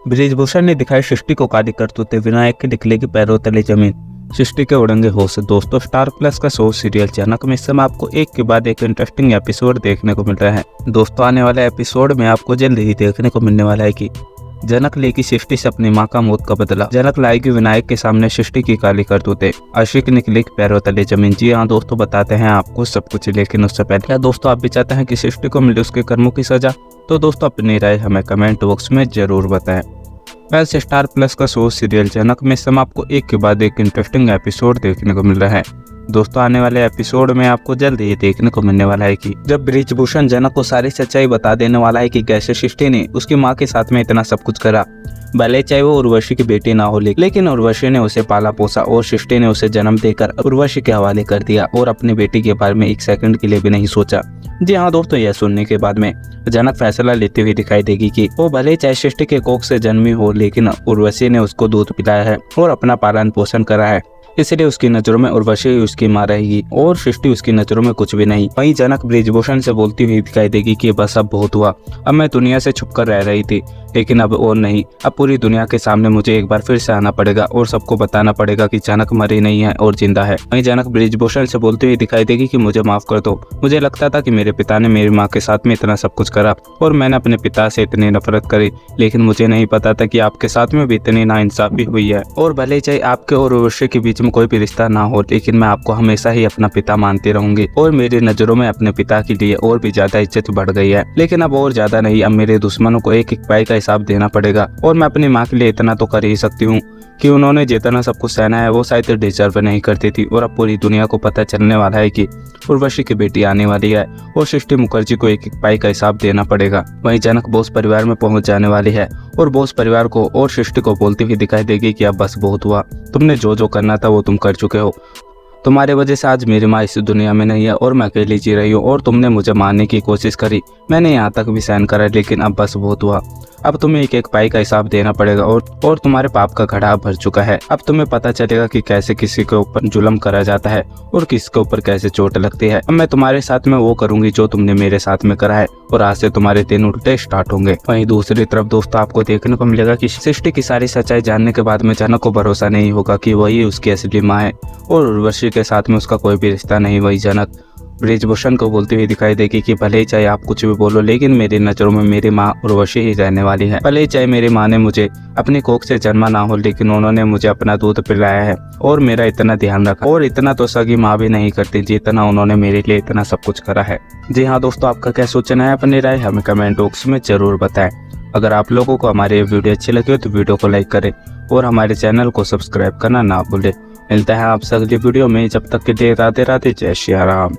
बृजभूषण ने दिखाई सृष्टि को कार्य करते विनायक के निकलेगी पैरों तले जमीन, सृष्टि के उड़ेंगे होश। दोस्तों, स्टार प्लस का शो सीरियल जनक में इस समय आपको एक के बाद एक इंटरेस्टिंग एपिसोड देखने को मिल रहा है। दोस्तों, आने वाले एपिसोड में आपको जल्द ही देखने को मिलने वाला है कि जनक लेगी सृष्टि से अपनी माँ का मौत का बदला। जनक लाएगी विनायक के सामने सृष्टि की काली करतूतें, आशिक निकली पैरों तले जमीन। जी हाँ दोस्तों, बताते हैं आपको सब कुछ, लेकिन उससे पहले क्या दोस्तों आप भी चाहते हैं कि सृष्टि को मिले उसके कर्मों की सजा? तो दोस्तों अपनी राय हमें कमेंट बॉक्स में जरूर बताएं। वैसे स्टार प्लस का शो सीरियल जनक में इस समय आपको एक के बाद एक इंटरेस्टिंग एपिसोड देखने को मिल रहा है। दोस्तों, आने वाले एपिसोड में आपको जल्द ही देखने को मिलने वाला है कि जब बृजभूषण जनक को सारी सच्चाई बता देने वाला है कि कैसे सृष्टि ने उसकी माँ के साथ में इतना सब कुछ करा, भले चाहे वो उर्वशी की बेटी ना हो, लेकिन उर्वशी ने उसे पाला पोसा और सृष्टि ने उसे जन्म देकर उर्वशी के हवाले कर दिया और अपनी बेटी के बारे में एक सेकंड के लिए भी नहीं सोचा। जी हाँ दोस्तों, यह सुनने के बाद में जनक फैसला लेते हुए दिखाई देगी कि वो भले चाहे सृष्टि के कोख से जन्मी हो, लेकिन उर्वशी ने उसको दूध पिलाया है और अपना पालन पोषण करा है, इसलिए उसकी नजरों में उर्वशी उसकी माँ रहेगी और सृष्टि उसकी नजरों में कुछ भी नहीं। वहीं जनक बृजभूषण से बोलती हुई दिखाई देगी कि बस अब बहुत हुआ, अब मैं दुनिया से छुपकर रह रही थी, लेकिन अब और नहीं, अब पूरी दुनिया के सामने मुझे एक बार फिर से आना पड़ेगा और सबको बताना पड़ेगा कि जनक मरी नहीं है और जिंदा है। वहीं जनक बृजभूषण से बोलती हुई दिखाई देगी कि मुझे माफ कर दो, मुझे लगता था कि मेरे पिता ने मेरी माँ के साथ में इतना सब कुछ करा और मैंने अपने पिता से इतनी नफरत करी, लेकिन मुझे नहीं पता था कि आपके साथ में भी इतनी नाइंसाफी हुई है। और भले चाहे आपके और उर्वशी के बीच में कोई भी रिश्ता ना हो, लेकिन मैं आपको हमेशा ही अपना पिता मानती रहूंगी और मेरी नजरों में अपने पिता के लिए और भी ज्यादा इज्जत बढ़ गई है। लेकिन अब और ज्यादा नहीं, अब मेरे दुश्मनों को एक एक पाई का हिसाब देना पड़ेगा और मैं अपनी माँ के लिए इतना तो कर ही सकती हूँ कि उन्होंने जितना सब कुछ सहना है वो शायद डिजर्व नहीं करती थी। और अब पूरी दुनिया को पता चलने वाला है कि उर्वशी की बेटी आने वाली है और सृष्टि मुखर्जी को एक एक पाई का हिसाब देना पड़ेगा। वहीं जनक बोस परिवार में पहुंच जाने वाली है और बोस परिवार को और सृष्टि को बोलती हुई दिखाई देगी कि अब बस बहुत हुआ, तुमने जो जो करना था वो तुम कर चुके हो, तुम्हारे वजह से आज मेरी माँ इस दुनिया में नहीं है और मैं अकेली जी रही हूँ और तुमने मुझे मारने की कोशिश करी, मैंने यहाँ तक भी सहन करा, लेकिन अब बस बहुत हुआ, अब तुम्हें एक एक पाई का हिसाब देना पड़ेगा और तुम्हारे पाप का घड़ा भर चुका है। अब तुम्हें पता चलेगा कि कैसे किसी के ऊपर जुल्म करा जाता है और किसके ऊपर कैसे चोट लगती है। अब मैं तुम्हारे साथ में वो करूंगी जो तुमने मेरे साथ में करा है और आज से तुम्हारे दिन उल्टे स्टार्ट होंगे। वहीं दूसरी तरफ दोस्तों आपको देखने को मिलेगा कि सृष्टि की सारी सच्चाई जानने के बाद में जनक को भरोसा नहीं होगा कि वही उसकी असली माँ है और उर्वशी के साथ में उसका कोई भी रिश्ता नहीं। वही जनक बृजभूषण को बोलती हुई दिखाई देगी कि भले ही चाहे आप कुछ भी बोलो, लेकिन मेरी नजरों में मेरी माँ उर्वशी ही रहने वाली है। भले ही चाहे मेरी माँ ने मुझे अपनी कोख से जन्मा ना हो, लेकिन उन्होंने मुझे अपना दूध पिलाया है और मेरा इतना ध्यान रखा, और इतना तो सगी माँ भी नहीं करती जितना उन्होंने मेरे लिए इतना सब कुछ करा है। जी हाँ दोस्तों, आपका क्या सोचना है, अपनी राय हमें कमेंट बॉक्स में जरूर बताएं। अगर आप लोगों को हमारी ये वीडियो अच्छी लगी हो तो वीडियो को लाइक करें और हमारे चैनल को सब्सक्राइब करना ना भूलें। मिलता है आपसे अगली वीडियो में, जब तक के लिए राधे राधे, जय श्री राम।